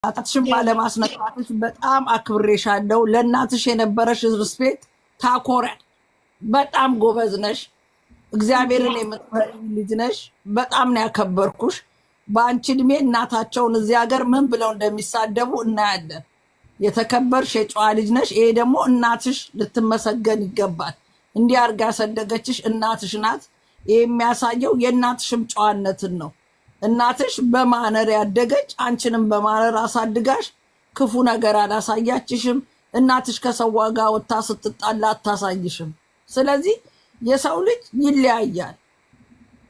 እናትሽን ባለማስነካትሽ በጣም አክብሬሻለሁ። ለእናትሽ የነበረሽ ሪስፔክት ታኮሪያል። በጣም ጎበዝ ነሽ። እግዚአብሔርን የምትፈሪ ልጅ ነሽ። በጣም ነው ያከበርኩሽ። በአንቺ እድሜ እናታቸውን እዚህ ሀገር ምን ብለው እንደሚሳደቡ እናያለን። የተከበርሽ የጨዋ ልጅ ነሽ። ይሄ ደግሞ እናትሽ ልትመሰገን ይገባል። እንዲህ አድርጋ ያሳደገችሽ እናትሽ ናት። ይሄ የሚያሳየው የእናትሽም ጨዋነትን ነው። እናትሽ በማነር ያደገች፣ አንቺንም በማነር አሳድጋሽ ክፉ ነገር አላሳያችሽም። እናትሽ ከሰው ጋር ወጥታ ስትጣላ አታሳይሽም። ስለዚህ የሰው ልጅ ይለያያል።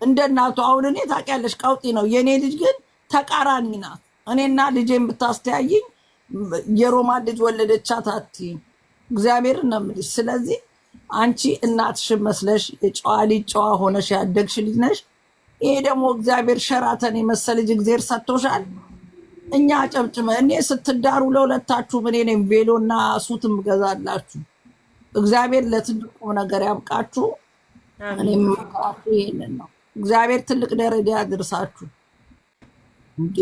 እንደ እናቱ አሁን እኔ ታውቂያለሽ ቀውጢ ነው። የእኔ ልጅ ግን ተቃራኒ ናት። እኔና ልጄን ብታስተያይኝ የሮማን ልጅ ወለደቻት አትይም። እግዚአብሔርን ነው የምልሽ። ስለዚህ አንቺ እናትሽን መስለሽ የጨዋ ልጅ ጨዋ ሆነሽ ያደግሽ ልጅ ነሽ። ይሄ ደግሞ እግዚአብሔር ሸራተን የመሰለ ልጅ እግዚአብሔር ሰጥቶሻል። እኛ አጨብጭመ እኔ ስትዳሩ ለሁለታችሁ እኔ ነኝ ቬሎና ሱትም ገዛላችሁ። እግዚአብሔር ለትልቁ ነገር ያብቃችሁ። እኔም ማራችሁ ይሄንን ነው። እግዚአብሔር ትልቅ ደረጃ ያድርሳችሁ። እንዴ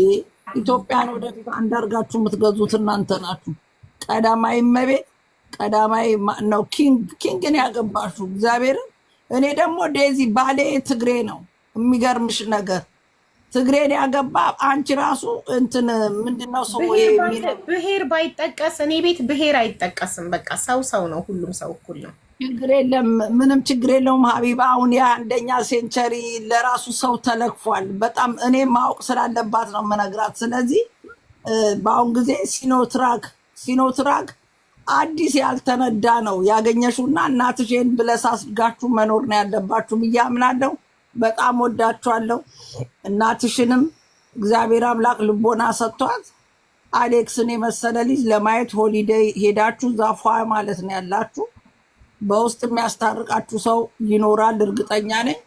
ኢትዮጵያን ወደፊት አንዳርጋችሁ የምትገዙት እናንተ ናችሁ። ቀዳማዊ እመቤት ቀዳማዊ ነው ኪንግን ያገባችሁ እግዚአብሔርን። እኔ ደግሞ ዴዚ ባሌ ትግሬ ነው። የሚገርምሽ ነገር ትግሬን ያገባ አንቺ ራሱ እንትን ምንድነው ሰው ብሄር ባይጠቀስ እኔ ቤት ብሄር አይጠቀስም። በቃ ሰው ሰው ነው። ሁሉም ሰው እኩል ነው። ችግር የለም፣ ምንም ችግር የለውም ሀቢባ። አሁን የአንደኛ ሴንቸሪ ለራሱ ሰው ተለክፏል። በጣም እኔ ማወቅ ስላለባት ነው የምነግራት። ስለዚህ በአሁን ጊዜ ሲኖትራክ አዲስ ያልተነዳ ነው ያገኘሽውና እናትሽን ብለስ አስጋችሁ መኖር ነው ያለባችሁ ብዬ አምናለሁ። በጣም ወዳችኋለሁ። እናትሽንም እግዚአብሔር አምላክ ልቦና ሰጥቷት አሌክስን የመሰለ ልጅ ለማየት ሆሊዴይ ሄዳችሁ ዛፏ ማለት ነው ያላችሁ። በውስጥ የሚያስታርቃችሁ ሰው ይኖራል እርግጠኛ ነኝ።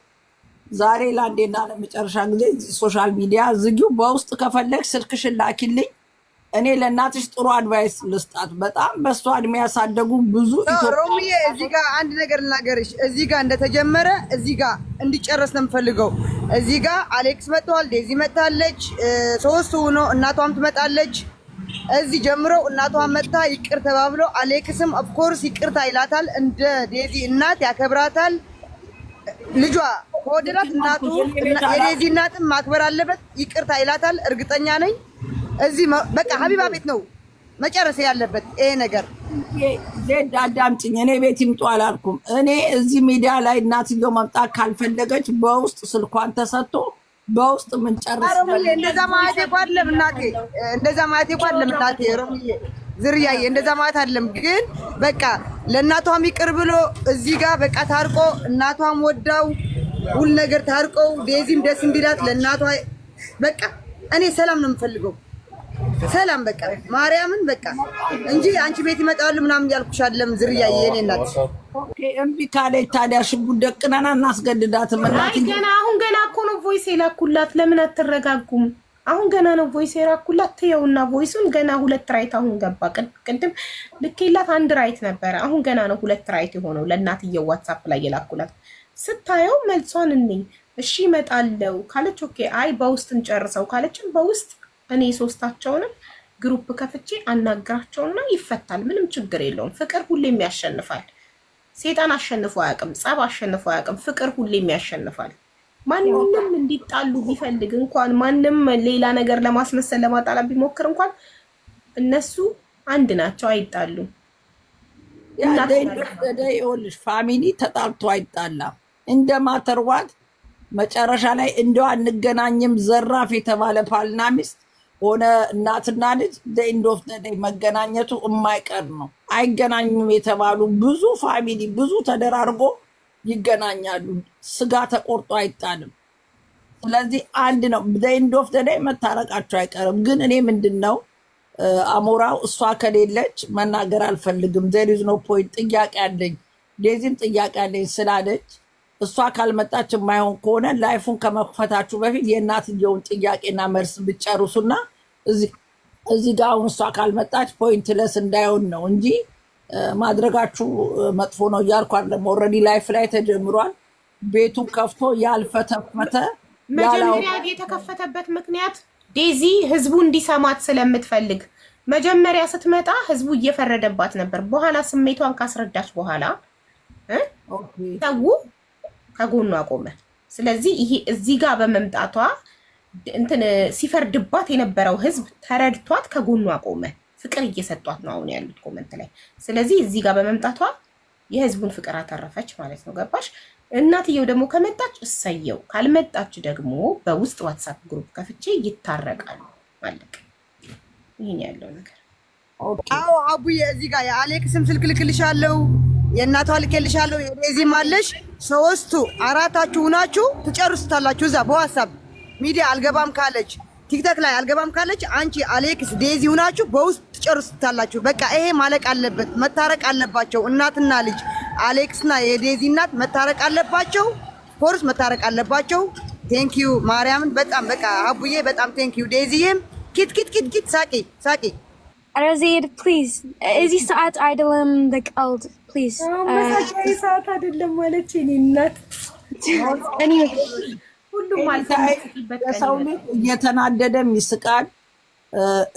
ዛሬ ለአንዴና ለመጨረሻ ጊዜ ሶሻል ሚዲያ ዝጊው። በውስጥ ከፈለግሽ ስልክሽን ላኪልኝ። እኔ ለእናትሽ ጥሩ አድቫይስ ልስጣት። በጣም በሷ እድሜ ያሳደጉ ብዙ ሮሚዬ፣ እዚህ ጋር አንድ ነገር ልናገርሽ። እዚህ ጋር እንደተጀመረ እዚህ ጋር እንዲጨረስ ነው የምፈልገው። እዚህ ጋር አሌክስ መጥቷል፣ ዴዚ መጥታለች፣ ሶስቱ ሆኖ እናቷም ትመጣለች። እዚህ ጀምረው እናቷን መጥታ ይቅር ተባብሎ አሌክስም ኦፍኮርስ ይቅርታ ይላታል። እንደ ዴዚ እናት ያከብራታል። ልጇ ከወደዳት እናቱ የዴዚ እናትም ማክበር አለበት። ይቅርታ ይላታል። እርግጠኛ ነኝ። እዚህ በቃ ሀቢባ ቤት ነው መጨረስ ያለበት ይሄ ነገር። ዜድ አዳምጪኝ። እኔ ቤት ይምጡ አላልኩም። እኔ እዚህ ሚዲያ ላይ እናትየው መምጣት ካልፈለገች በውስጥ ስልኳን ተሰጥቶ በውስጥ ምን ጨርስ። እንደዛ ማለት አይደለም እናቴ፣ እንደዛ ማለት አይደለም እናቴ። ሮሚዬ ዝርያዬ እንደዛ ማለት አይደለም። ግን በቃ ለእናቷም ይቅር ብሎ እዚህ ጋር በቃ ታርቆ እናቷም ወዳው ሁሉ ነገር ታርቀው ዴዚም ደስ እንዲላት ለእናቷ በቃ እኔ ሰላም ነው የምፈልገው። ሰላም በቃ ማርያምን በቃ እንጂ አንቺ ቤት ይመጣሉ ምናምን ያልኩሽ አይደለም። ዝርያዬ የኔ እናት ኦኬ። እምቢ ካለች ታዲያ ሽጉጥ ደቅነና እናስገድዳትም። እናት ገና አሁን ገና እኮ ነው ቮይስ የላኩላት። ለምን አትረጋጉም? አሁን ገና ነው ቮይስ የላኩላት። ትየውና ቮይሱን ገና 2 ራይት አሁን ገባ። ቅድም ልኬላት 1 ራይት ነበረ። አሁን ገና ነው 2 ራይት የሆነው። ለእናትየው ዋትስአፕ ላይ የላኩላት ስታየው መልሷን እሺ እመጣለሁ ካለች ኦኬ፣ አይ በውስጥ እንጨርሰው ካለችን በውስጥ እኔ ሶስታቸውንም ግሩፕ ከፍቼ አናግራቸውና ይፈታል። ምንም ችግር የለውም። ፍቅር ሁሌም ያሸንፋል። ሴጣን አሸንፎ አያውቅም። ጸብ አሸንፎ አያውቅም። ፍቅር ሁሌም ያሸንፋል። ማንንም እንዲጣሉ ቢፈልግ እንኳን ማንም ሌላ ነገር ለማስመሰል ለማጣላት ቢሞክር እንኳን እነሱ አንድ ናቸው፣ አይጣሉም። ይኸውልሽ ፋሚሊ ተጣልቶ አይጣላም። እንደማተርዋት መጨረሻ ላይ እንደው አንገናኝም ዘራፍ የተባለ ባልና ሚስት ሆነ እናትና ልጅ ኤንድ ኦፍ ዘ ዴይ መገናኘቱ የማይቀር ነው። አይገናኙም የተባሉ ብዙ ፋሚሊ ብዙ ተደራርጎ ይገናኛሉ። ስጋ ተቆርጦ አይጣልም። ስለዚህ አንድ ነው። ኤንድ ኦፍ ዘ ዴይ መታረቃቸው አይቀርም። ግን እኔ ምንድን ነው አሞራው እሷ ከሌለች መናገር አልፈልግም። ዜር ኢዝ ኖ ፖይንት። ጥያቄ አለኝ ዴዚም ጥያቄ አለኝ ስላለች እሷ ካልመጣች የማይሆን ከሆነ ላይፉን ከመክፈታችሁ በፊት የእናትየውን ጥያቄና መልስ ብጨርሱና እዚህ ጋር አሁን እሷ ካልመጣች ፖይንትለስ እንዳይሆን ነው እንጂ ማድረጋችሁ መጥፎ ነው እያልኩ አይደለም። ኦልሬዲ ላይፍ ላይ ተጀምሯል። ቤቱን ከፍቶ ያልፈተፈተ መጀመሪያ የተከፈተበት ምክንያት ዴዚ ህዝቡ እንዲሰማት ስለምትፈልግ መጀመሪያ ስትመጣ ህዝቡ እየፈረደባት ነበር። በኋላ ስሜቷን ካስረዳች በኋላ ሰው ከጎኗ ቆመ። ስለዚህ ይሄ እዚህ ጋር በመምጣቷ እንትን ሲፈርድባት የነበረው ህዝብ ተረድቷት ከጎኗ ቆመ። ፍቅር እየሰጧት ነው አሁን ያሉት ኮመንት ላይ። ስለዚህ እዚህ ጋር በመምጣቷ የህዝቡን ፍቅር አተረፈች ማለት ነው። ገባሽ? እናትየው ደግሞ ከመጣች እሰየው፣ ካልመጣች ደግሞ በውስጥ ዋትሳፕ ግሩፕ ከፍቼ ይታረቃሉ ማለት ይሄን ያለው ነገር። አዎ አቡዬ እዚህ ጋር የአሌክስም ስልክ ልክልሻለሁ፣ የእናቷ ልክልሻለሁ፣ የዴዚም አለሽ። ሶስቱ አራታችሁ ሁናችሁ ትጨርሱታላችሁ። እዛ በዋትሳፕ ሚዲያ አልገባም ካለች ቲክቶክ ላይ አልገባም ካለች አንቺ አሌክስ ዴዚ ሁናችሁ በውስጥ ትጨርሱታላችሁ። በቃ ይሄ ማለቅ አለበት፣ መታረቅ አለባቸው። እናትና ልጅ አሌክስና የዴዚ እናት መታረቅ አለባቸው። ፎርስ መታረቅ አለባቸው። ቴንኪዩ ማርያምን በጣም በቃ አቡዬ በጣም ቴንኪዩ። ዴዚዬም ኪት ሳቂ ሳቂ አረዜድ ፕሊዝ እዚህ ሰዓት አይደለም በቀልድ ፕሊዝ መሳቂያ ሰዓት አይደለም ማለት እኔ እናት እኔ ሁሉም አልተመሰጥበት ሰው ልጅ እየተናደደም ይስቃል፣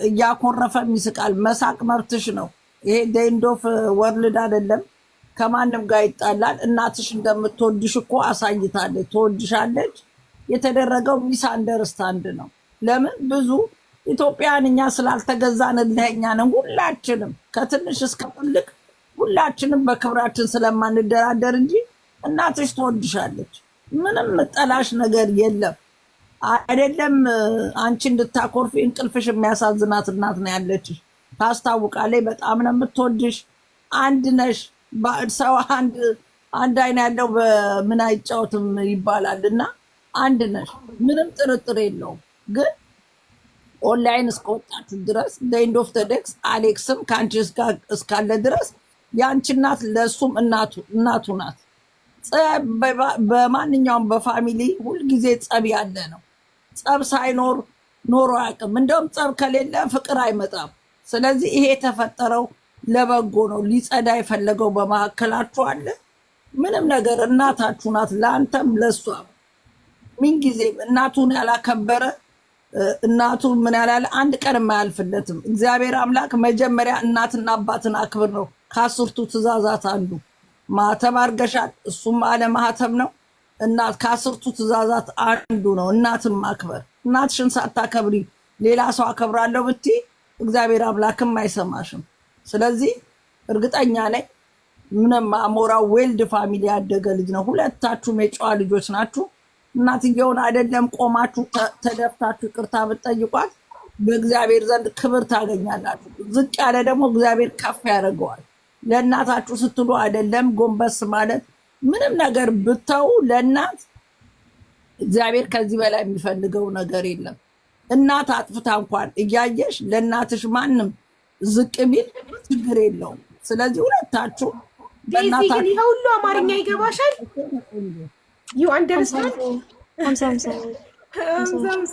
እያኮረፈም ይስቃል። መሳቅ መብትሽ ነው። ይሄ ዴንዶፍ ወርልድ አይደለም። ከማንም ጋር ይጣላል። እናትሽ እንደምትወድሽ እኮ አሳይታለች፣ ትወድሻለች። የተደረገው ሚስ አንደርስታንድ ነው። ለምን ብዙ ኢትዮጵያን እኛ ስላልተገዛንልኛ ነው። ሁላችንም ከትንሽ እስከ ትልቅ ሁላችንም በክብራችን ስለማንደራደር እንጂ እናትሽ ትወድሻለች። ምንም ጠላሽ ነገር የለም። አይደለም አንቺ እንድታኮርፊ እንቅልፍሽ የሚያሳዝናት እናት ነው ያለችሽ። ታስታውቃለች። በጣም ነው የምትወድሽ። አንድ ነሽ። ሰው አንድ አይን ያለው በምን አይጫወትም ይባላል እና አንድ ነሽ። ምንም ጥርጥር የለውም። ግን ኦንላይን እስከወጣችሁ ድረስ ኤንድ ኦፍ ዘ ዴይ አሌክስም ከአንቺ እስካለ ድረስ የአንቺ እናት ለእሱም እናቱ ናት። በማንኛውም በፋሚሊ ሁልጊዜ ጸብ ያለ ነው። ጸብ ሳይኖር ኖሮ አያውቅም። እንደውም ጸብ ከሌለ ፍቅር አይመጣም። ስለዚህ ይሄ የተፈጠረው ለበጎ ነው። ሊጸዳ የፈለገው በመካከላችሁ አለ። ምንም ነገር እናታችሁ ናት፣ ለአንተም ለእሷም። ምንጊዜም እናቱን ያላከበረ እናቱ ምን ያላለ አንድ ቀን የማያልፍለትም። እግዚአብሔር አምላክ መጀመሪያ እናትና አባትን አክብር ነው ከአስርቱ ትእዛዛት አንዱ። ማህተም አድርገሻል፣ እሱም አለ ማህተም ነው። እናት ከአስርቱ ትእዛዛት አንዱ ነው እናትን ማክበር። እናትሽን ሳታከብሪ ሌላ ሰው አከብራለሁ ብትይ እግዚአብሔር አምላክም አይሰማሽም። ስለዚህ እርግጠኛ ነኝ ምንም አሞራው ዌልድ ፋሚሊ ያደገ ልጅ ነው። ሁለታችሁም የጨዋ ልጆች ናችሁ። እናትየውን አይደለም ቆማችሁ ተደፍታችሁ ይቅርታ ብትጠይቋት በእግዚአብሔር ዘንድ ክብር ታገኛላችሁ። ዝቅ ያለ ደግሞ እግዚአብሔር ከፍ ያደርገዋል። ለእናታችሁ ስትሉ አይደለም ጎንበስ ማለት ምንም ነገር ብተው ለእናት እግዚአብሔር ከዚህ በላይ የሚፈልገው ነገር የለም። እናት አጥፍታ እንኳን እያየሽ ለእናትሽ ማንም ዝቅ ቢል ችግር የለውም። ስለዚህ ሁለታችሁ ግን ይሄ ሁሉ አማርኛ ይገባሻል? ዩ አንደርስታንድ?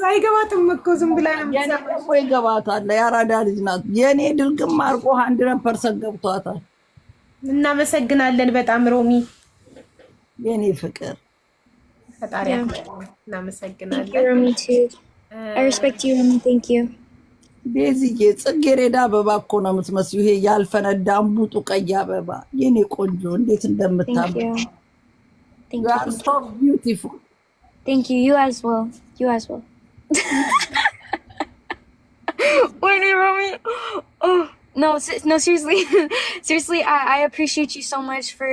አይገባትም እኮ ዝም ብላ ነው የምትሰማው። ይገባታል። የአራዳ ልጅ ናት። የእኔ ድርግም አድርጎ 100% ገብቷታል። እናመሰግናለን በጣም ሮሚ፣ የኔ ፍቅር ፈጣሪ እናመሰግናለን። I respect you and thank you. ቤዚዬ ጽጌረዳ አበባ እኮ ነው የምትመስዩ። ይሄ ያልፈነዳ እምቡጡ ቀይ አበባ የኔ ቆንጆ እንዴት እንደምታምር። Thank You are you. so beautiful. Thank you. You as well. You as well. Wait, Romy. Oh no, no, seriously, seriously. I appreciate you so much for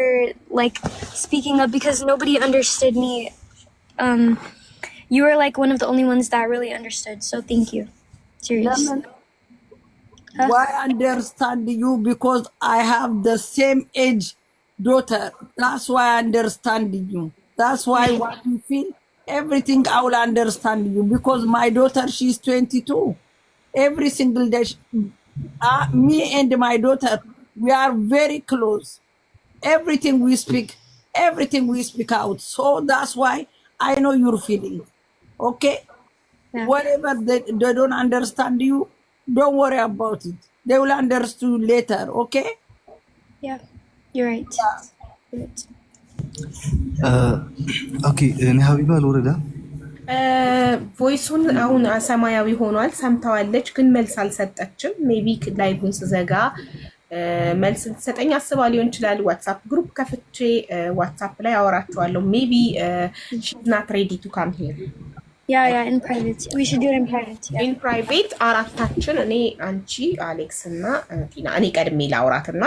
like speaking up because nobody understood me. You were like one of the only ones that really understood. So thank you. Serious. Huh? Why understand you? Because I have the same age daughter. That's why I understand you. That's why what you feel, everything I will understand you. Because my daughter, she's 22. Every single day, me and my daughter, we are very close. Everything we speak out. So that's why I know your feeling. Okay? Yeah. Whatever they don't understand you, don't worry about it. They will understand later. Okay? Yeah, you're right. You're right. اوكي انا حبيبه الورده ቮይሱን አሁን ሰማያዊ ሆኗል። ሰምተዋለች ግን መልስ አልሰጠችም። ሜቢ ላይቡን ስዘጋ መልስ ልትሰጠኝ አስባ ሊሆን ይችላል። ዋትሳፕ ግሩፕ ከፍቼ ዋትሳፕ ላይ አወራቸዋለሁ። ሜቢ ሺዝ ናት ሬዲ ቱ ካም ሂር። Yeah, in private. We should do it in private. Yeah. In private አራታችን እኔ አንቺ አሌክስ እና ቲና እኔ ቀድሜ ላውራትና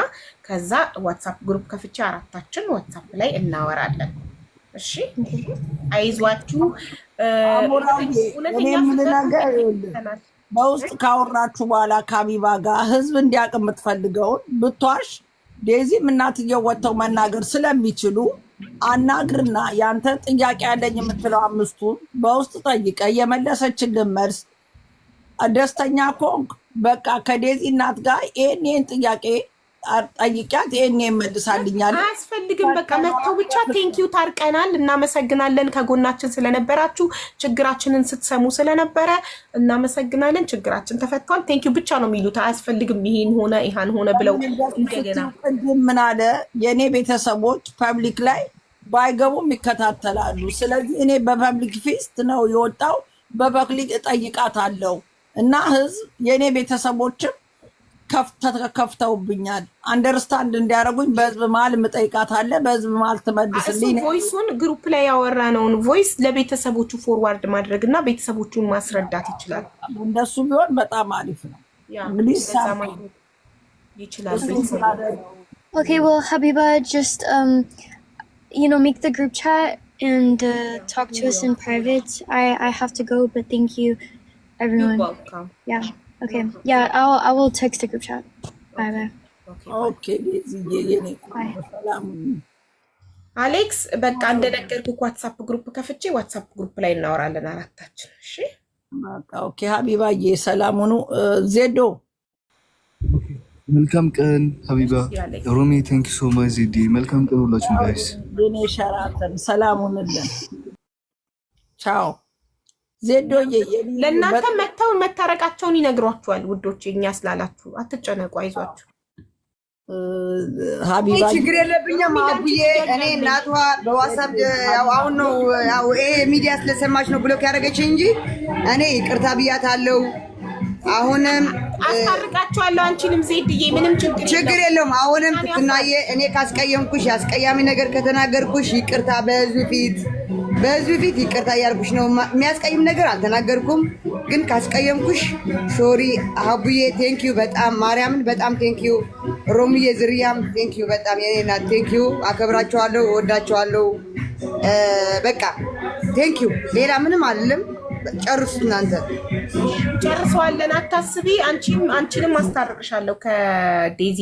ከዛ ዋትሳፕ ግሩፕ ከፍቼ አራታችን ዋትሳፕ ላይ እናወራለን። እሺ አይዟችሁ። እኔ ምን ነገር በውስጥ ካወራችሁ በኋላ ከሀቢባ ጋር ህዝብ እንዲያውቅ የምትፈልገውን ብቷሽ ዴዚም እናትየው ወጥተው መናገር ስለሚችሉ አናግርና ያንተ ጥያቄ ያለኝ የምትለው አምስቱን በውስጥ ጠይቀ የመለሰችልን መልስ ደስተኛ ኮንክ በቃ ከዴዚ እናት ጋር ይሄን ጥያቄ ጠይቂያት ይሄን መልሳልኛል። አያስፈልግም በቃ መተው ብቻ ቴንኪው ታርቀናል። እናመሰግናለን ከጎናችን ስለነበራችሁ ችግራችንን ስትሰሙ ስለነበረ እናመሰግናለን። ችግራችን ተፈቷል ቴንኪው ብቻ ነው የሚሉት። አያስፈልግም ይሄን ሆነ ይሃን ሆነ ብለው እንደገና ምን አለ የኔ ቤተሰቦች ፐብሊክ ላይ ባይገቡም ይከታተላሉ። ስለዚህ እኔ በፐብሊክ ፊስት ነው የወጣው በፐብሊክ እጠይቃታለሁ እና ህዝብ የኔ ቤተሰቦችም ከፍተውብኛል አንደርስታንድ እንዲያደርጉኝ በህዝብ መሀል የምጠይቃት አለ። በህዝብ መሀል ትመልስልኝ። ቮይሱን ግሩፕ ላይ ያወራነውን ቮይስ ለቤተሰቦቹ ፎርዋርድ ማድረግ እና ቤተሰቦቹን ማስረዳት ይችላል። እንደሱ ቢሆን በጣም አሪፍ ነው። እንግዲህ ይችላል። Okay, well, Habiba, just make the group chat and talk to us in private. I have to go, but thank you, everyone. You're welcome. Yeah. Okay. Yeah, I will text the group chat. Bye bye. Okay. Bye. አሌክስ በቃ እንደነገርኩህ ዋትሳፕ ግሩፕ ከፍቼ ዋትሳፕ ግሩፕ ላይ እናወራለን አራታችን። እሺ ኦኬ። ሀቢባዬ ሰላም ሁኑ። ዜዶ መልካም ቀን። ሀቢባ ሮሚ ቴንክ ዩ ሶ ማች። ዜዲ መልካም ቀን ሁላችሁም ጋይስ። የኔ ሸራተን ሰላም ሁኑልን። ቻው ዜዶዬ። ለእናንተ መተው መታረቃቸውን ይነግሯችኋል ውዶች። እኛ ስላላችሁ አትጨነቁ፣ አይዟችሁ። ሀቢባ ችግር የለብኝም አቡዬ። እኔ እናቷ በዋትስአፕ አሁን ነው ይሄ ሚዲያ ስለሰማች ነው ብሎክ ያደረገችኝ እንጂ እኔ ይቅርታ ብያታለሁ። አሁንም አስታርቃችኋለሁ። አንቺንም ዜድዬ ምንም ችግር የለውም። አሁንም ትናየ እኔ ካስቀየምኩሽ ያስቀያሚ ነገር ከተናገርኩሽ ይቅርታ በህዝብ ፊት ይቅርታ እያልኩሽ ነው። የሚያስቀይም ነገር አልተናገርኩም፣ ግን ካስቀየምኩሽ ሶሪ። አቡዬ ቴንኪዩ በጣም ማርያምን በጣም ቴንኪዩ። ሮምዬ ዝርያም ቴንኪዩ በጣም የኔ እናት ቴንኪዩ። አከብራቸዋለሁ፣ እወዳቸዋለሁ። በቃ ቴንኪዩ። ሌላ ምንም አይደለም። ጨርሱት እናንተ። ጨርሰዋለን፣ አታስቢ። አንቺንም አስታርቅሻለሁ ከዴዚ